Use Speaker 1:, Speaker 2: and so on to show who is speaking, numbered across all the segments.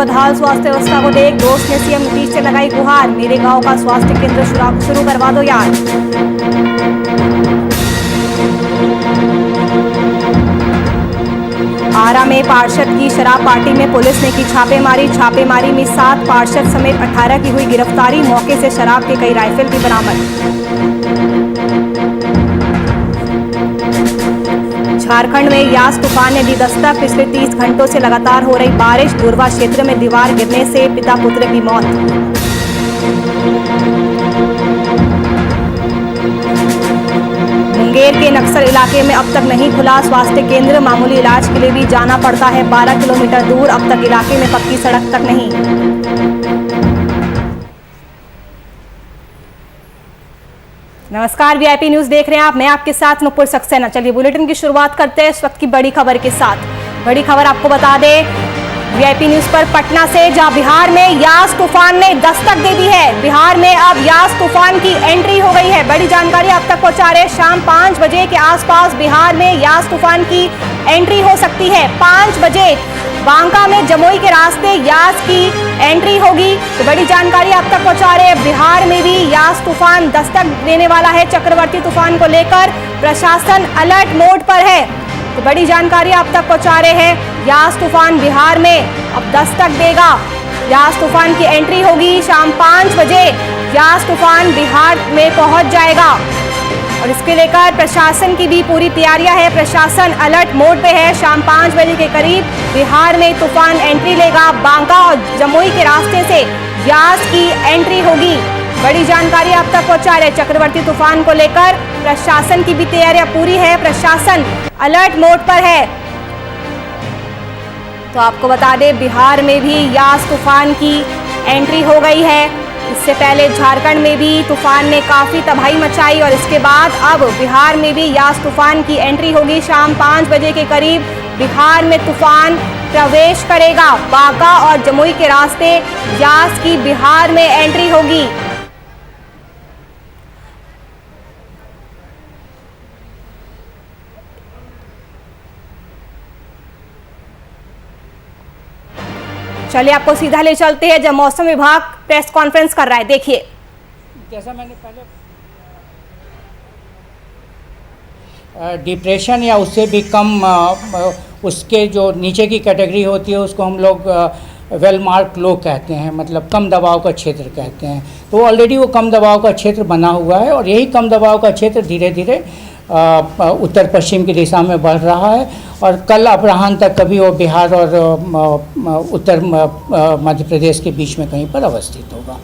Speaker 1: बदहाल स्वास्थ्य व्यवस्था को देख दोस्त ने सीएम नीतीश से लगाई गुहार, मेरे गांव का स्वास्थ्य केंद्र शुरू करवा दो यार। आरा में पार्षद की शराब पार्टी में पुलिस ने की छापेमारी में 7 पार्षद समेत 18 की हुई गिरफ्तारी, मौके से शराब के कई राइफल भी बरामद। झारखंड में यास तूफान ने दी दस्तक, पिछले 30 घंटों से लगातार हो रही बारिश, दुर्वा क्षेत्र में दीवार गिरने से पिता पुत्र की मौत। मुंगेर के नक्सल इलाके में अब तक नहीं खुला स्वास्थ्य केंद्र, मामूली इलाज के लिए भी जाना पड़ता है 12 किलोमीटर दूर, अब तक इलाके में पक्की सड़क तक नहीं। नमस्कार, वीआईपी न्यूज देख रहे हैं आप, मैं आपके साथ नुपुर सक्सेना। चलिए बुलेटिन की शुरुआत करते हैं इस वक्त की बड़ी खबर के साथ। बड़ी खबर आपको बता दें वीआईपी न्यूज पर पटना से, जहां बिहार में यास तूफान ने दस्तक दे दी है। बिहार में अब यास तूफान की एंट्री हो गई है, बड़ी जानकारी आप तक पहुंचा रहे। शाम 5 बजे के आसपास बिहार में यास तूफान की एंट्री हो सकती है। 5 बजे बांका में जमुई के रास्ते यास की एंट्री होगी, तो बड़ी जानकारी आप तक पहुंचा रहे हैं। बिहार में भी यास तूफान दस्तक देने वाला है, चक्रवर्ती तूफान को लेकर प्रशासन अलर्ट मोड पर है, तो बड़ी जानकारी आप तक पहुंचा रहे हैं। यास तूफान बिहार में अब दस्तक देगा, यास तूफान की एंट्री होगी। शाम 5 बजे यास तूफान बिहार में पहुंच जाएगा और इसके लेकर प्रशासन की भी पूरी तैयारियां है, प्रशासन अलर्ट मोड पे है। शाम 5 बजे के करीब बिहार में तूफान एंट्री लेगा, बांका और जमुई के रास्ते से यास की एंट्री होगी। बड़ी जानकारी आप तक पहुंचा रहे, चक्रवर्ती तूफान को लेकर प्रशासन की भी तैयारियां पूरी है, प्रशासन अलर्ट मोड पर है। तो आपको बता दें बिहार में भी यास तूफान की एंट्री हो गई है। इससे पहले झारखंड में भी तूफान ने काफ़ी तबाही मचाई और इसके बाद अब बिहार में भी यास तूफान की एंट्री होगी। शाम 5 बजे के करीब बिहार में तूफान प्रवेश करेगा, बांका और जमुई के रास्ते यास की बिहार में एंट्री होगी। चलिए आपको सीधा ले चलते हैं जब मौसम विभाग प्रेस कॉन्फ्रेंस कर रहा है, देखिए।
Speaker 2: जैसा मैंने पहले डिप्रेशन या उससे भी कम उसके जो नीचे की कैटेगरी होती है उसको हम लोग वेल मार्क लो कहते हैं, मतलब कम दबाव का क्षेत्र कहते हैं। तो ऑलरेडी वो कम दबाव का क्षेत्र बना हुआ है और यही कम दबाव का क्षेत्र धीरे धीरे उत्तर पश्चिम की दिशा में बढ़ रहा है और कल अपराह्न तक कभी वो बिहार और उत्तर मध्य प्रदेश के बीच में कहीं पर अवस्थित होगा।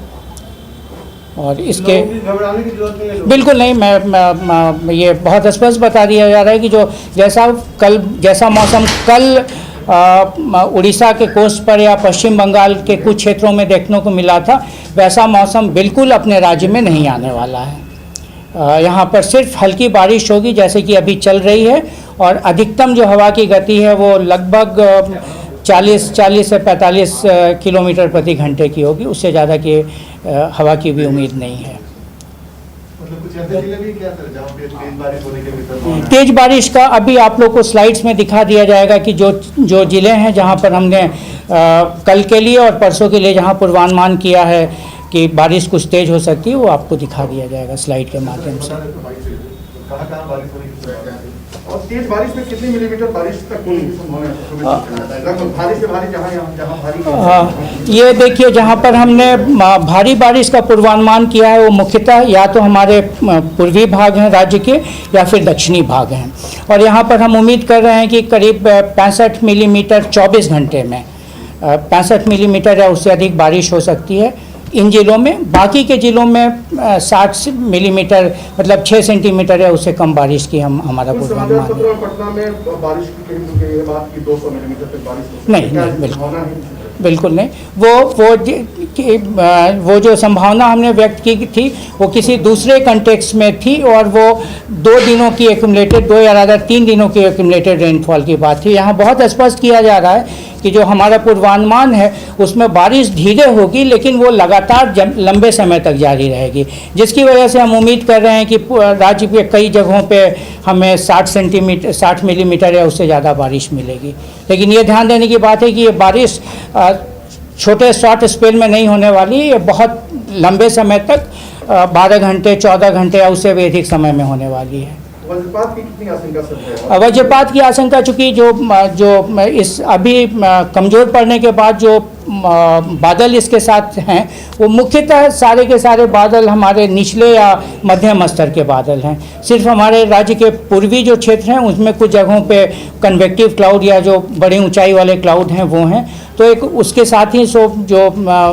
Speaker 2: और इसके
Speaker 3: घबराने की जरूरत नहीं है,
Speaker 2: बिल्कुल नहीं। मैं ये बहुत स्पष्ट बता दिया जा रहा है कि जो जैसा मौसम कल उड़ीसा के कोस्ट पर या पश्चिम बंगाल के कुछ क्षेत्रों में देखने को मिला था, वैसा मौसम बिल्कुल अपने राज्य में नहीं आने वाला है। यहाँ पर सिर्फ हल्की बारिश होगी जैसे कि अभी चल रही है और अधिकतम जो हवा की गति है वो लगभग 40 से 45 किलोमीटर प्रति घंटे की होगी, उससे ज़्यादा की हवा की भी उम्मीद नहीं है।
Speaker 3: मतलब कुछ ऐसे जिले भी क्या सर जहाँ पे तेज बारिश होने के भी
Speaker 2: तेज बारिश का अभी आप लोग को स्लाइड्स में दिखा दिया जाएगा कि जो ज़िले हैं जहाँ पर हमने कल के लिए और परसों के लिए जहाँ पूर्वानुमान किया है कि बारिश कुछ तेज हो सकती है, वो आपको दिखा दिया जाएगा स्लाइड के माध्यम से।
Speaker 3: कहाँ बारिश होने की संभावना और तेज बारिश में कितनी मिलीमीटर बारिश तक होने की संभावना है? लगभग भारी से भारी जहाँ भारी
Speaker 2: ये देखिए, जहाँ पर हमने भारी बारिश का पूर्वानुमान किया है वो मुख्यतः या तो हमारे पूर्वी भाग हैं राज्य के या फिर दक्षिणी भाग हैं और यहाँ पर हम उम्मीद कर रहे हैं कि करीब 65 मिलीमीटर 24 घंटे में 65 मिलीमीटर या उससे अधिक बारिश हो सकती है इन जिलों में। बाकी के जिलों में 60 मिलीमीटर मतलब 6 सेंटीमीटर या उससे कम बारिश की हमारा पूर्वानुमान है।
Speaker 3: पटना में बारिश की बात की 200 मिलीमीटर तक बारिश
Speaker 2: नहीं, बिल्कुल नहीं। वो जो संभावना हमने व्यक्त की थी वो किसी दूसरे कंटेक्स्ट में थी और वो 2 दिनों की एक्यूमुलेटेड 2 या 3 दिनों की एक्यूमुलेटेड रेनफॉल की बात थी। यहाँ बहुत स्पष्ट किया जा रहा है कि जो हमारा पूर्वानुमान है उसमें बारिश धीरे होगी लेकिन वो लगातार लंबे समय तक जारी रहेगी, जिसकी वजह से हम उम्मीद कर रहे हैं कि राज्य के कई जगहों पे हमें 60 मिलीमीटर या उससे ज़्यादा बारिश मिलेगी। लेकिन ये ध्यान देने की बात है कि ये बारिश छोटे शॉर्ट स्पेल में नहीं होने वाली, ये बहुत लंबे समय तक 12 घंटे 14 घंटे या उससे भी अधिक समय में होने वाली है।
Speaker 3: वज्रपात की कितनी आशंका है?
Speaker 2: वज्रपात की आशंका चूंकि जो इस अभी कमज़ोर पड़ने के बाद जो बादल इसके साथ हैं वो मुख्यतः सारे के सारे बादल हमारे निचले या मध्यम स्तर के बादल हैं। सिर्फ हमारे राज्य के पूर्वी जो क्षेत्र हैं उसमें कुछ जगहों पे कन्वेक्टिव क्लाउड या जो बड़ी ऊंचाई वाले क्लाउड हैं वो हैं। तो एक उसके साथ ही जो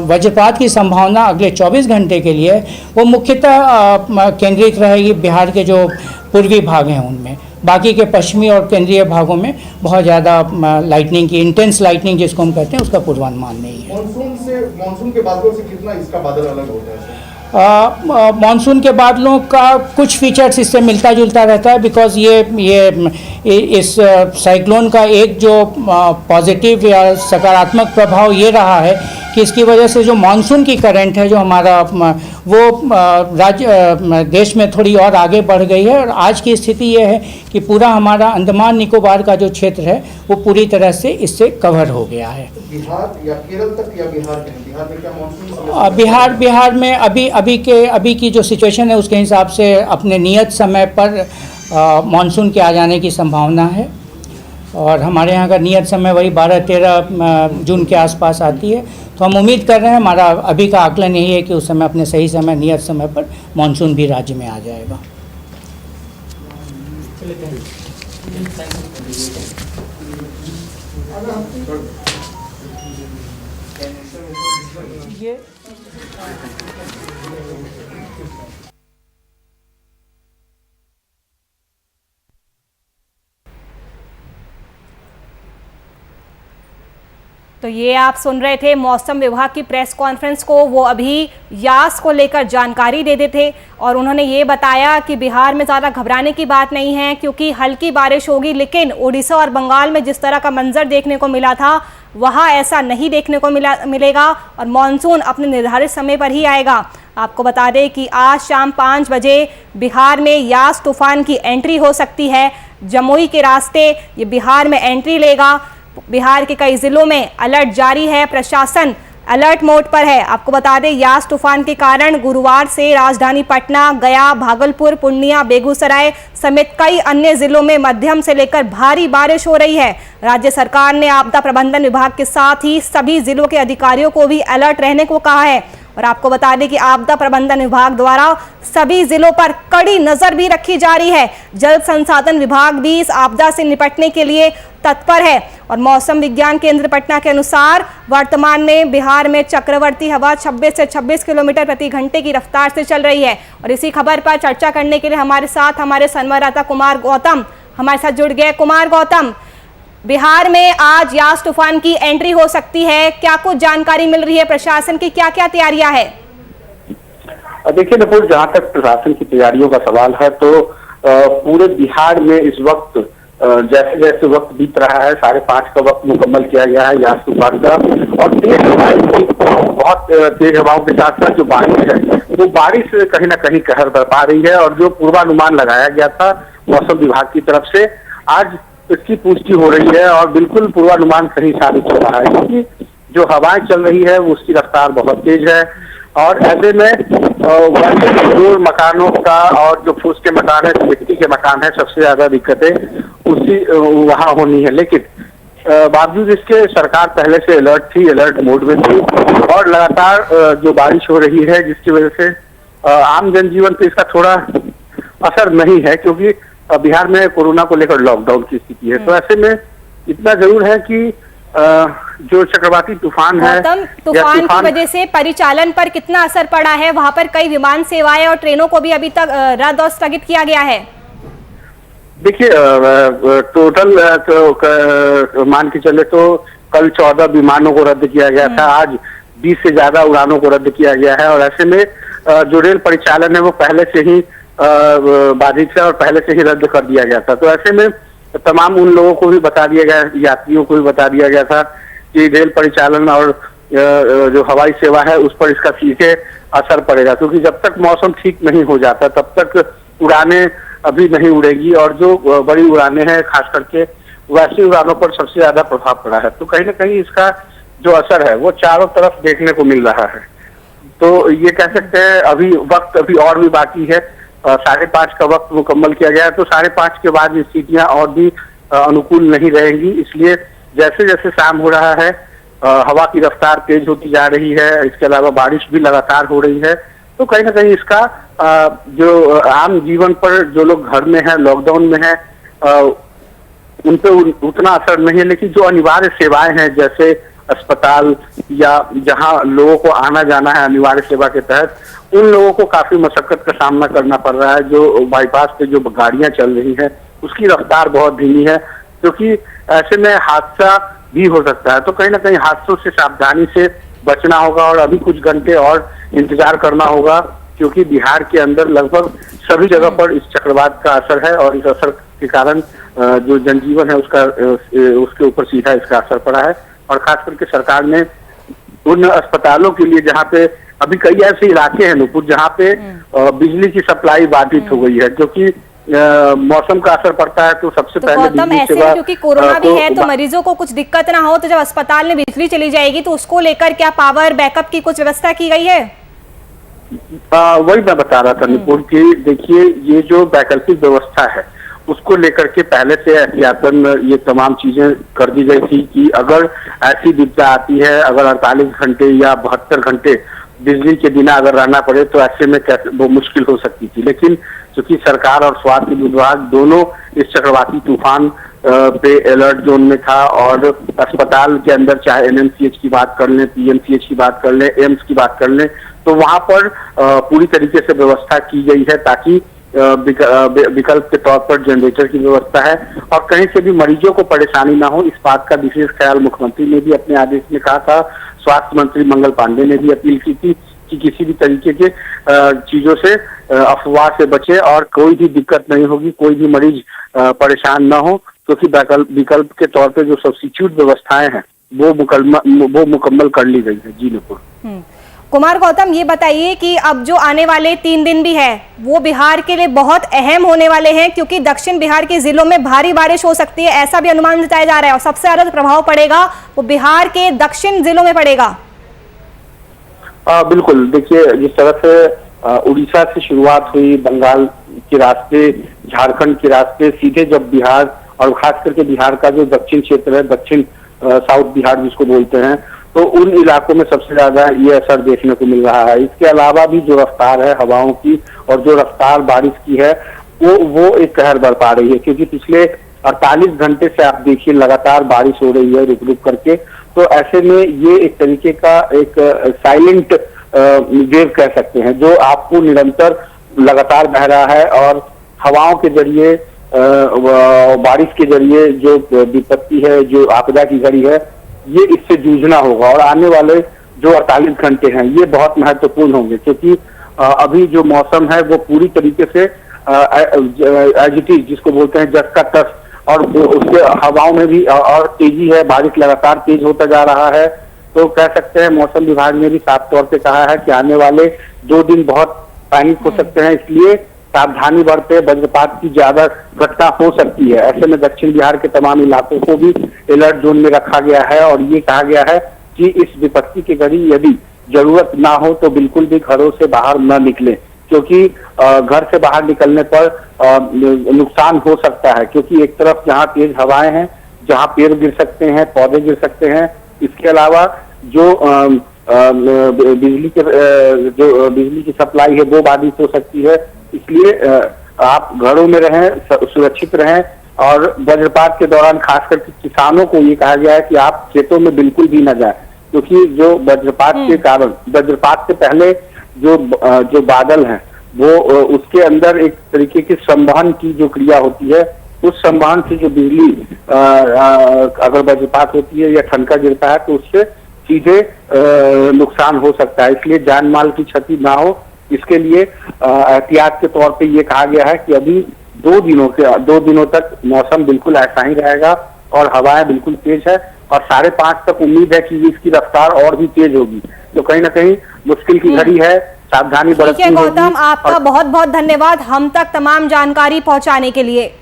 Speaker 2: वज्रपात की संभावना अगले 24 घंटे के लिए वो मुख्यतः केंद्रित रहेगी बिहार के जो पूर्वी भाग हैं उनमें। बाकी के पश्चिमी और केंद्रीय भागों में बहुत ज़्यादा लाइटनिंग की, इंटेंस लाइटनिंग जिसको हम कहते हैं, उसका पूर्वानुमान नहीं है।
Speaker 3: मानसून के बादलों से कितना इसका बादल अलग होता है?
Speaker 2: मानसून के बादलों का कुछ फीचर्स इससे मिलता जुलता रहता है, बिकॉज ये इस साइक्लोन का एक जो पॉजिटिव या सकारात्मक प्रभाव ये रहा है कि इसकी वजह से जो मानसून की करंट है जो हमारा वो देश में थोड़ी और आगे बढ़ गई है। और आज की स्थिति ये है कि पूरा हमारा अंडमान निकोबार का जो क्षेत्र है वो पूरी तरह से इससे कवर हो गया है।
Speaker 3: बिहार या केरल तक या बिहार में क्या मानसून?
Speaker 2: बिहार में अभी की जो सिचुएशन है उसके हिसाब से अपने नियत समय पर मानसून के आ जाने की संभावना है। और हमारे यहाँ का नियत समय वही 12-13 जून के आसपास आती है। तो हम उम्मीद कर रहे हैं, हमारा अभी का आकलन यही है कि उस समय अपने सही समय नियत समय पर मानसून भी राज्य में आ जाएगा। ये
Speaker 1: तो ये आप सुन रहे थे मौसम विभाग की प्रेस कॉन्फ्रेंस को। वो अभी यास को लेकर जानकारी दे रहे थे और उन्होंने ये बताया कि बिहार में ज़्यादा घबराने की बात नहीं है क्योंकि हल्की बारिश होगी, लेकिन उड़ीसा और बंगाल में जिस तरह का मंजर देखने को मिला था वहाँ ऐसा नहीं देखने को मिलेगा और मानसून अपने निर्धारित समय पर ही आएगा। आपको बता दें कि आज शाम 5 बजे बिहार में यास तूफान की एंट्री हो सकती है। जमुई के रास्ते ये बिहार में एंट्री लेगा। बिहार के कई जिलों में अलर्ट जारी है, प्रशासन अलर्ट मोड पर है। आपको बता दें यास तूफान के कारण गुरुवार से राजधानी पटना, गया, भागलपुर, पूर्णिया, बेगूसराय समेत कई अन्य जिलों में मध्यम से लेकर भारी बारिश हो रही है। राज्य सरकार ने आपदा प्रबंधन विभाग के साथ ही सभी जिलों के अधिकारियों को भी अलर्ट रहने को कहा है। और आपको बता दें कि आपदा प्रबंधन विभाग द्वारा सभी जिलों पर कड़ी नजर भी रखी जा रही है। जल संसाधन विभाग भी इस आपदा से निपटने के लिए तत्पर है। और मौसम विज्ञान केंद्र पटना के अनुसार वर्तमान में बिहार में चक्रवाती हवा 26 से 26 किलोमीटर प्रति घंटे की रफ्तार से चल रही है। और इसी खबर पर चर्चा करने के लिए हमारे साथ हमारे संवाददाता कुमार गौतम हमारे साथ जुड़ गए। कुमार गौतम, बिहार में आज यास तूफान की एंट्री हो सकती है, क्या कुछ जानकारी मिल रही है? प्रशासन की क्या क्या तैयारियां है?
Speaker 4: देखिए नुपुर, जहाँ तक प्रशासन की तैयारियों का सवाल है तो पूरे बिहार में इस वक्त जैसे जैसे वक्त बीत रहा है 5:30 का वक्त मुकम्मल किया गया है यास तूफान का। और तेज हवाएं, बहुत तेज हवाओं के साथ साथ जो बारिश है वो बारिश कहीं ना कहीं कहर बरपा रही है। और जो पूर्वानुमान लगाया गया था मौसम विभाग की तरफ से, आज इसकी पुष्टि हो रही है और बिल्कुल पूर्वानुमान सही साबित हो रहा है क्योंकि जो हवाएं चल रही है उसकी रफ्तार बहुत तेज है। और ऐसे में जो मकानों का और जो फूस के मकान है, मिट्टी के मकान है, सबसे ज्यादा दिक्कतें उसी वहाँ होनी है। लेकिन बावजूद इसके सरकार पहले से अलर्ट थी, अलर्ट मोड में थी और लगातार जो बारिश हो रही है जिसकी वजह से आम जनजीवन पे इसका थोड़ा असर नहीं है क्योंकि बिहार में कोरोना को लेकर लॉकडाउन की स्थिति है। तो ऐसे में इतना जरूर है कि जो चक्रवाती तूफान है,
Speaker 1: तूफान की वजह से परिचालन पर कितना असर पड़ा है? वहां पर कई विमान सेवाएं और ट्रेनों को भी अभी तक रद्द और स्थगित किया गया है।
Speaker 4: देखिए टोटल मान के चले तो कल 14 विमानों को रद्द किया गया था, आज 20 से ज्यादा उड़ानों को रद्द किया गया है। और ऐसे में जो रेल परिचालन है वो पहले से ही बाधित है और पहले से ही रद्द कर दिया गया था। तो ऐसे में तमाम उन लोगों को भी बता दिया गया, यात्रियों को भी बता दिया गया था कि रेल परिचालन और जो हवाई सेवा है उस पर इसका सीधे असर पड़ेगा क्योंकि जब तक मौसम ठीक नहीं हो जाता तब तक उड़ानें अभी नहीं उड़ेगी। और जो बड़ी उड़ानें हैं खास करके वैसी उड़ानों पर सबसे ज्यादा प्रभाव पड़ा है। तो कहीं ना कहीं इसका जो असर है वो चारों तरफ देखने को मिल रहा है। तो ये कह सकते हैं अभी वक्त अभी और भी बाकी है। 5:30 का वक्त मुकम्मल किया गया है, तो 5:30 के बाद स्थितियां और भी अनुकूल नहीं रहेंगी। इसलिए जैसे जैसे शाम हो रहा है हवा की रफ्तार तेज होती जा रही है, इसके अलावा बारिश भी लगातार हो रही है। तो कहीं ना कहीं इसका जो आम जीवन पर जो लोग घर में है, लॉकडाउन में है, उन पे उतना असर नहीं है। लेकिन जो अनिवार्य सेवाएं हैं जैसे अस्पताल या जहां लोगों को आना जाना है अनिवार्य सेवा के तहत, उन लोगों को काफी मशक्कत का सामना करना पड़ रहा है। जो बाईपास पे जो गाड़ियां चल रही हैं उसकी रफ्तार बहुत धीमी है, क्योंकि ऐसे में हादसा भी हो सकता है। तो कहीं ना कहीं हादसों से सावधानी से बचना होगा और अभी कुछ घंटे और इंतजार करना होगा, क्योंकि बिहार के अंदर लगभग सभी जगह पर इस चक्रवात का असर है और इस असर के कारण जो जनजीवन है उसके ऊपर सीधा इसका असर पड़ा है। और खास करके सरकार ने उन अस्पतालों के लिए जहाँ पे अभी कई ऐसे इलाके हैं नूपुर जहाँ पे बिजली की सप्लाई बाधित हो गई है, क्योंकि मौसम का असर पड़ता है। तो सबसे
Speaker 1: तो
Speaker 4: पहले
Speaker 1: गौतम, ऐसे में क्योंकि कोरोना भी है तो मरीजों को कुछ दिक्कत ना हो, तो जब अस्पताल में बिजली चली जाएगी तो उसको लेकर क्या पावर बैकअप की कुछ व्यवस्था की गई है?
Speaker 4: वही मैं बता रहा था निपुण की देखिए ये जो वैकल्पिक व्यवस्था है उसको लेकर के पहले से एहतियातन ये तमाम चीजें कर दी गई थी कि अगर ऐसी विपदा आती है, अगर 48 घंटे या 72 घंटे बिजली के बिना अगर रहना पड़े तो ऐसे में वो मुश्किल हो सकती थी। लेकिन चूंकि सरकार और स्वास्थ्य विभाग दोनों इस चक्रवाती तूफान पे अलर्ट जोन में था और अस्पताल के अंदर चाहे एनएमसीएच की बात कर लें, पीएमसीएच की बात कर लें, एम्स की बात कर लें, तो वहां पर पूरी तरीके से व्यवस्था की गई है ताकि विकल्प के तौर पर जनरेटर की व्यवस्था है और कहीं से भी मरीजों को परेशानी ना हो, इस बात का विशेष ख्याल मुख्यमंत्री ने भी अपने आदेश में कहा था। स्वास्थ्य मंत्री मंगल पांडे ने भी अपील की थी कि किसी भी तरीके के चीजों से अफवाह से बचे और कोई भी दिक्कत नहीं होगी, कोई भी मरीज परेशान ना हो, क्योंकि विकल्प के तौर पे जो सब्स्टिट्यूट व्यवस्थाएं हैं वो मुकम्मल कर ली गई है। जी नुपुर।
Speaker 1: कुमार गौतम, ये बताइए कि अब जो आने वाले 3 दिन भी है वो बिहार के लिए बहुत अहम होने वाले हैं, क्योंकि दक्षिण बिहार के जिलों में भारी बारिश हो सकती है, ऐसा भी अनुमान जताया जा रहा है और सबसे ज्यादा प्रभाव पड़ेगा वो बिहार के दक्षिण जिलों में पड़ेगा।
Speaker 4: बिल्कुल, देखिए जिस तरह से उड़ीसा से शुरुआत हुई, बंगाल के रास्ते, झारखंड के रास्ते सीधे जब बिहार और खास करके बिहार का जो दक्षिण क्षेत्र है, दक्षिण साउथ बिहार जिसको बोलते हैं, तो उन इलाकों में सबसे ज्यादा ये असर देखने को मिल रहा है। इसके अलावा भी जो रफ्तार है हवाओं की और जो रफ्तार बारिश की है वो एक कहर बरपा रही है, क्योंकि पिछले 48 घंटे से आप देखिए लगातार बारिश हो रही है रुक रुक करके। तो ऐसे में ये एक तरीके का एक साइलेंट वेव कह सकते हैं जो आपको निरंतर लगातार बह रहा है और हवाओं के जरिए बारिश के जरिए जो विपत्ति है, जो आपदा की घड़ी है, ये इससे जूझना होगा। और आने वाले जो 48 घंटे हैं ये बहुत महत्वपूर्ण होंगे, क्योंकि अभी जो मौसम है वो पूरी तरीके से एजिटिव जिसको बोलते हैं जस का तस, और उसके हवाओं में भी और तेजी है, बारिश लगातार तेज होता जा रहा है। तो कह सकते हैं मौसम विभाग ने भी साफ तौर पे कहा है कि आने वाले 2 दिन बहुत पैनिक हो सकते हैं, इसलिए सावधानी बरते, वज्रपात की ज्यादा घटना हो सकती है। ऐसे में दक्षिण बिहार के तमाम इलाकों को भी अलर्ट जोन में रखा गया है और ये कहा गया है कि इस विपत्ति की घड़ी यदि जरूरत ना हो तो बिल्कुल भी घरों से बाहर न निकले, क्योंकि घर से बाहर निकलने पर नुकसान हो सकता है, क्योंकि एक तरफ जहाँ तेज हवाएं हैं, जहाँ पेड़ गिर सकते हैं, पौधे गिर सकते हैं, इसके अलावा जो बिजली की सप्लाई है वो बाधित हो सकती है। इसलिए आप घरों में रहें, सुरक्षित रहें और वज्रपात के दौरान खास करके किसानों को ये कहा गया है कि आप खेतों में बिल्कुल भी न जाएं, क्योंकि जो वज्रपात के कारण, वज्रपात से पहले जो बादल हैं वो उसके अंदर एक तरीके की संवहन की जो क्रिया होती है, उस संवहन से जो बिजली अगर वज्रपात होती है या ठनका गिरता है तो उससे सीधे नुकसान हो सकता है। इसलिए जान माल की क्षति ना हो, इसके लिए एहतियात के तौर पे ये कहा गया है कि अभी 2 दिनों तक मौसम बिल्कुल ऐसा ही रहेगा और हवाएं बिल्कुल तेज है और 5:30 तक उम्मीद है कि इसकी रफ्तार और भी तेज होगी। तो कहीं ना कहीं मुश्किल की घड़ी है, सावधानी बरतनी होगी।
Speaker 1: गौतम, आपका बहुत बहुत धन्यवाद हम तक तमाम जानकारी पहुंचाने के लिए।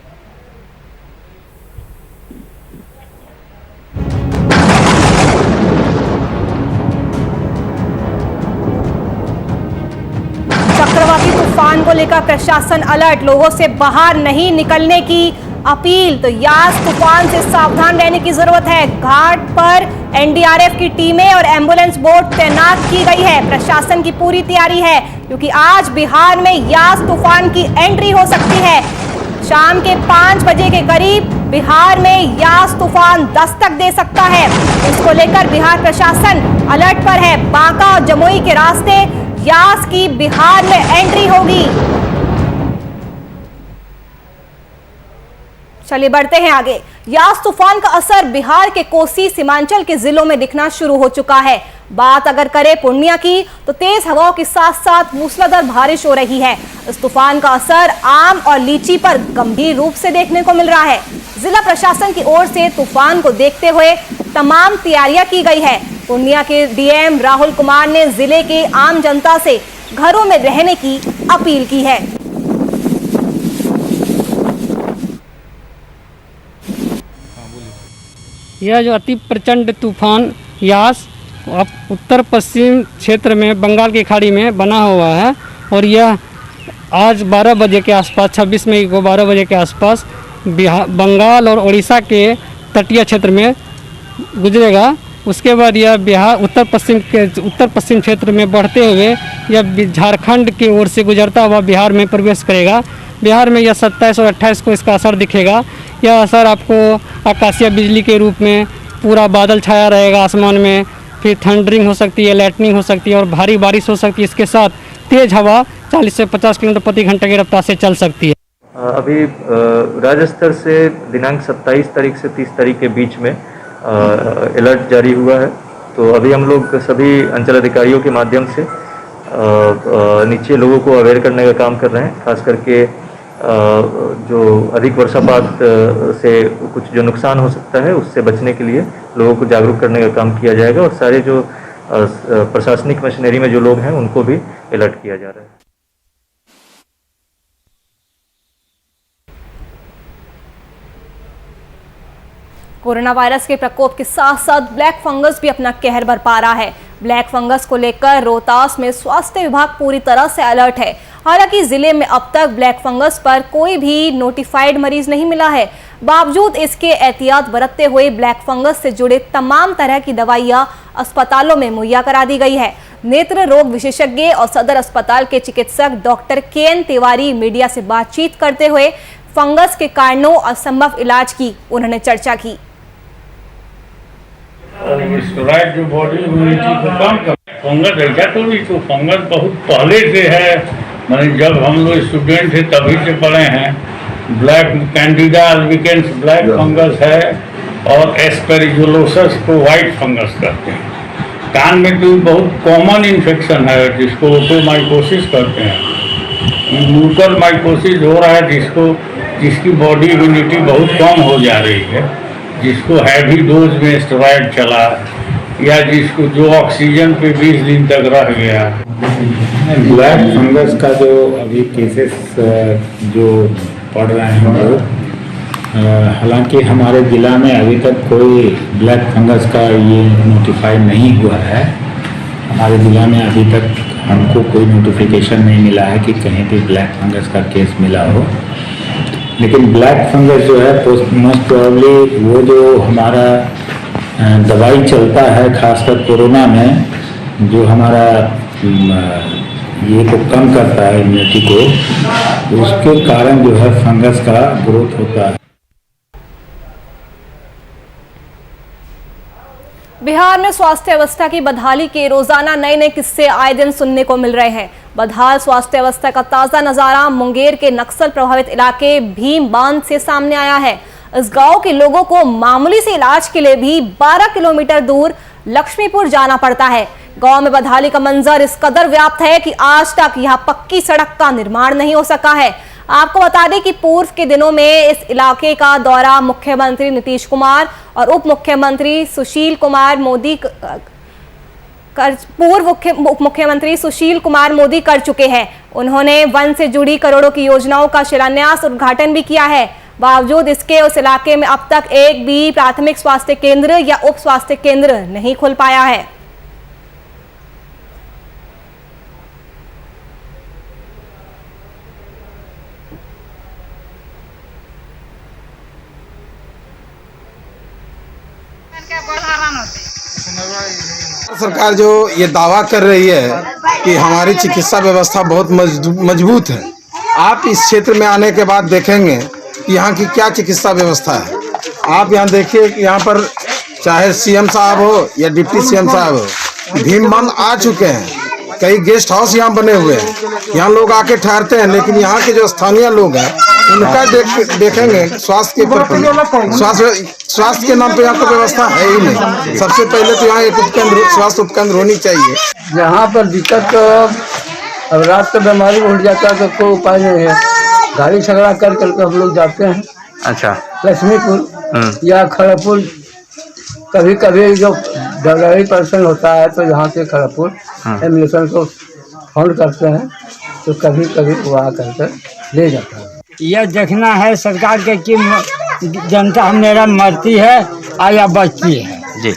Speaker 1: को लेकर प्रशासन अलर्ट, लोगों से बाहर नहीं निकलने की अपील। तो यास तूफान से सावधान रहने की जरूरत है। घाट पर एनडीआरएफ की टीमें और एम्बुलेंस बोट तैनात की गई है। प्रशासन की पूरी तैयारी है क्योंकि आज बिहार में यास तूफान की एंट्री हो सकती है। शाम के 5 बजे के करीब बिहार में यास तूफान दस्तक दे सकता है। इसको लेकर बिहार प्रशासन अलर्ट पर है। बांका और जमुई के रास्ते यास की बिहार में एंट्री होगी। चलिए बढ़ते हैं आगे। यास तूफान का असर बिहार के कोसी सीमांचल के जिलों में दिखना शुरू हो चुका है। बात अगर करें पूर्णिया की तो तेज हवाओं के साथ साथ मूसलाधार बारिश हो रही है। इस तूफान का असर आम और लीची पर गंभीर रूप से देखने को मिल रहा है। जिला प्रशासन की ओर से तूफान को देखते हुए तमाम तैयारियां की गई है। पूर्णिया के डीएम राहुल कुमार ने जिले के आम जनता से घरों में रहने की अपील की है।
Speaker 5: यह जो अति प्रचंड तूफान यास अब उत्तर पश्चिम क्षेत्र में बंगाल की खाड़ी में बना हुआ है और यह आज 12 बजे के आसपास 26 मई को 12 बजे के आसपास बंगाल और उड़ीसा के तटीय क्षेत्र में गुजरेगा। उसके बाद यह बिहार उत्तर पश्चिम क्षेत्र में बढ़ते हुए यह झारखंड की ओर से गुजरता हुआ बिहार में प्रवेश करेगा। बिहार में यह 27 और 28 को इसका असर दिखेगा। यह असर आपको आकाशीय बिजली के रूप में पूरा बादल छाया रहेगा आसमान में, फिर थंडरिंग हो सकती है, लाइटनिंग हो सकती है और भारी बारिश हो सकती है। इसके साथ तेज हवा 40 से 50 किलोमीटर प्रति घंटे की रफ्तार से चल सकती है।
Speaker 6: अभी राज्य स्तर से दिनांक 27 तारीख से 30 तारीख के बीच में अलर्ट जारी हुआ है। तो अभी हम लोग सभी अंचल अधिकारियों के माध्यम से नीचे लोगों को अवेयर करने का काम कर रहे हैं। खास करके जो अधिक वर्षापात से कुछ जो नुकसान हो सकता है उससे बचने के लिए लोगों को जागरूक करने का काम किया जाएगा और सारे जो प्रशासनिक मशीनरी में जो लोग हैं उनको भी अलर्ट किया जा रहा है।
Speaker 1: कोरोना वायरस के प्रकोप के साथ साथ ब्लैक फंगस भी अपना कहर बरपा रहा है। ब्लैक फंगस को लेकर रोहतास में स्वास्थ्य विभाग पूरी तरह से अलर्ट है। हालांकि जिले में अब तक ब्लैक फंगस पर कोई भी नोटिफाइड मरीज नहीं मिला है। बावजूद इसके एहतियात बरतते हुए ब्लैक फंगस से जुड़े तमाम तरह की दवाइयां अस्पतालों में मुहैया करा दी गई है। नेत्र रोग विशेषज्ञ और सदर अस्पताल के चिकित्सक डॉक्टर के.एन. तिवारी मीडिया से बातचीत करते हुए फंगस के कारणों और संभव इलाज की उन्होंने चर्चा की।
Speaker 7: स्टेरॉइड जो बॉडी इम्यूनिटी को कम कर फंगस ऐसा तो नहीं, तो फंगस बहुत पहले से है। मैंने जब हम लोग स्टूडेंट थे तभी से पढ़े हैं। ब्लैक कैंडिडा अल्बिकेंस ब्लैक फंगस है और एस्पेरिजुलोसस को वाइट फंगस कहते हैं। कान में तो बहुत कॉमन इन्फेक्शन है जिसको ओटोमाइकोसिस कहते हैं। म्यूकर माइकोसिस हो रहा है जिसकी बॉडी इम्यूनिटी बहुत कम हो जा रही है, जिसको हैवी डोज में स्टेरॉइड चला या जिसको जो ऑक्सीजन पे 20 दिन तक रह गया।
Speaker 8: ब्लैक फंगस का जो अभी केसेस जो पड़ रहे हैं वो हालांकि हमारे ज़िला में अभी तक कोई ब्लैक फंगस का ये नोटिफाई नहीं हुआ है। हमारे ज़िला में अभी तक हमको कोई नोटिफिकेशन नहीं मिला है कि कहीं भी ब्लैक फंगस का केस मिला हो। लेकिन ब्लैक फंगस जो है मोस्ट प्रोबेबली वो जो हमारा दवाई चलता है खासकर कोरोना में, जो हमारा ये को कम करता है इम्यूनिटी को, उसके कारण जो है फंगस का ग्रोथ होता है।
Speaker 1: बिहार में स्वास्थ्य व्यवस्था की बदहाली के रोजाना नए नए किस्से आए दिन सुनने को मिल रहे हैं। बदहाल स्वास्थ्य व्यवस्था का ताजा नजारा मुंगेर के नक्सल प्रभावित इलाके भीम बांध से सामने आया है। इस गांव के लोगों को मामूली से इलाज के लिए भी 12 किलोमीटर दूर लक्ष्मीपुर जाना पड़ता है। गांव में बदहाली का मंजर इस कदर व्याप्त है कि आज तक यहां पक्की सड़क का निर्माण नहीं हो सका है। आपको बता दें कि पूर्व के दिनों में इस इलाके का दौरा मुख्यमंत्री नीतीश कुमार और उप मुख्यमंत्री सुशील कुमार मोदी कर चुके हैं। उन्होंने वन से जुड़ी करोड़ों की योजनाओं का शिलान्यास और उद्घाटन भी किया है। बावजूद इसके उस इलाके में अब तक एक भी प्राथमिक स्वास्थ्य केंद्र या उप स्वास्थ्य केंद्र नहीं खुल पाया है।
Speaker 9: सरकार जो ये दावा कर रही है कि हमारी चिकित्सा व्यवस्था बहुत मजबूत है, आप इस क्षेत्र में आने के बाद देखेंगे कि यहाँ की क्या चिकित्सा व्यवस्था है। आप यहाँ देखिए कि यहाँ पर चाहे सीएम साहब हो या डिप्टी सीएम साहब हो, भीम बंद आ चुके हैं। कई गेस्ट हाउस यहाँ बने हुए हैं, यहाँ लोग आके ठहरते हैं, लेकिन यहाँ के जो स्थानीय लोग हैं उनका देखेंगे स्वास्थ्य के स्वास्थ्य के नाम पे यहाँ तो व्यवस्था है ही नहीं। सबसे पहले तो यहाँ एक स्वास्थ्य उपकेंद्र होनी चाहिए।
Speaker 10: यहाँ पर दिक्कत अब रात को बीमारी उठ जाता है तो कोई उपाय नहीं है, गाड़ी झगड़ा कर करके हम लोग जाते हैं।
Speaker 11: अच्छा,
Speaker 10: लक्ष्मीपुर या खड़गपुर, कभी कभी जो डिलीवरी पर्सन होता है तो यहाँ से खड़गपुर एम्बुलेंस को फोन करते हैं तो कभी कभी वो आ करके ले जाता है।
Speaker 12: यह देखना है सरकार के कि जनता मेरा मरती है या बचती है
Speaker 11: जी।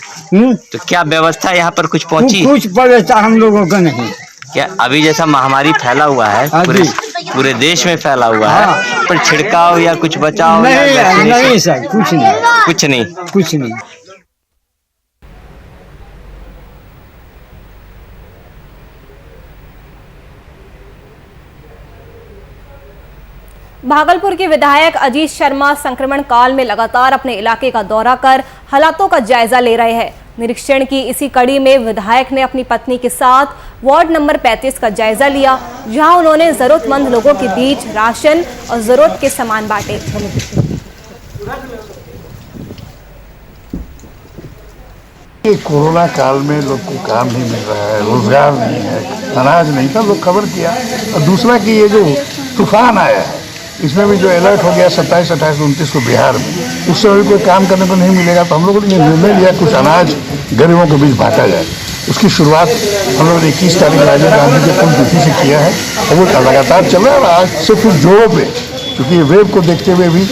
Speaker 11: तो क्या व्यवस्था यहाँ पर कुछ पहुँची?
Speaker 12: कुछ व्यवस्था हम लोगों का नहीं।
Speaker 11: क्या अभी जैसा महामारी फैला हुआ है पूरे देश में फैला हुआ है, पर छिड़काव या कुछ बचाव?
Speaker 12: नहीं सर, कुछ नहीं।
Speaker 11: कुछ नहीं।
Speaker 1: भागलपुर के विधायक अजीत शर्मा संक्रमण काल में लगातार अपने इलाके का दौरा कर हालातों का जायजा ले रहे हैं। निरीक्षण की इसी कड़ी में विधायक ने अपनी पत्नी के साथ वार्ड नंबर 35 का जायजा लिया, जहां उन्होंने जरूरतमंद लोगों के बीच राशन और जरूरत के सामान बांटे।
Speaker 13: कोरोना काल में लोग को काम नहीं मिल रहा है, रोजगार नहीं है, अनाज नहीं था, लोग खबर किया। और दूसरा कि ये जो तूफान आया है इसमें भी जो अलर्ट हो गया 27, 28, 29 को बिहार में, उससे भी कोई काम करने को नहीं मिलेगा। तो हम लोगों ने निर्णय लिया कुछ अनाज गरीबों के बीच बांटा जाए। उसकी शुरुआत हम लोगों ने 21 तारीख राजीव गांधी के पुण्यतिथि से किया है और वो लगातार चल रहा है। और आज से फिर जोरों पे, क्योंकि वेव को देखते हुए भी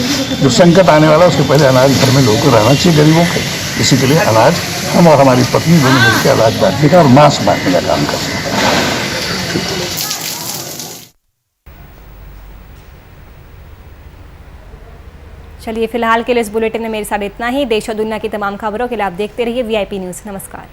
Speaker 13: जो संकट आने वाला है उसके पहले अनाज घर में लोगों को रहना चाहिए गरीबों के। इसी के लिए अनाज हम और हमारी पत्नी दोनों मिलकर अनाज बांटने का और मास्क बांटने का काम करते हैं।
Speaker 1: चलिए फिलहाल के लिए इस बुलेटिन में मेरे साथ इतना ही। देश और दुनिया की तमाम खबरों के लिए आप देखते रहिए VIP न्यूज़। नमस्कार।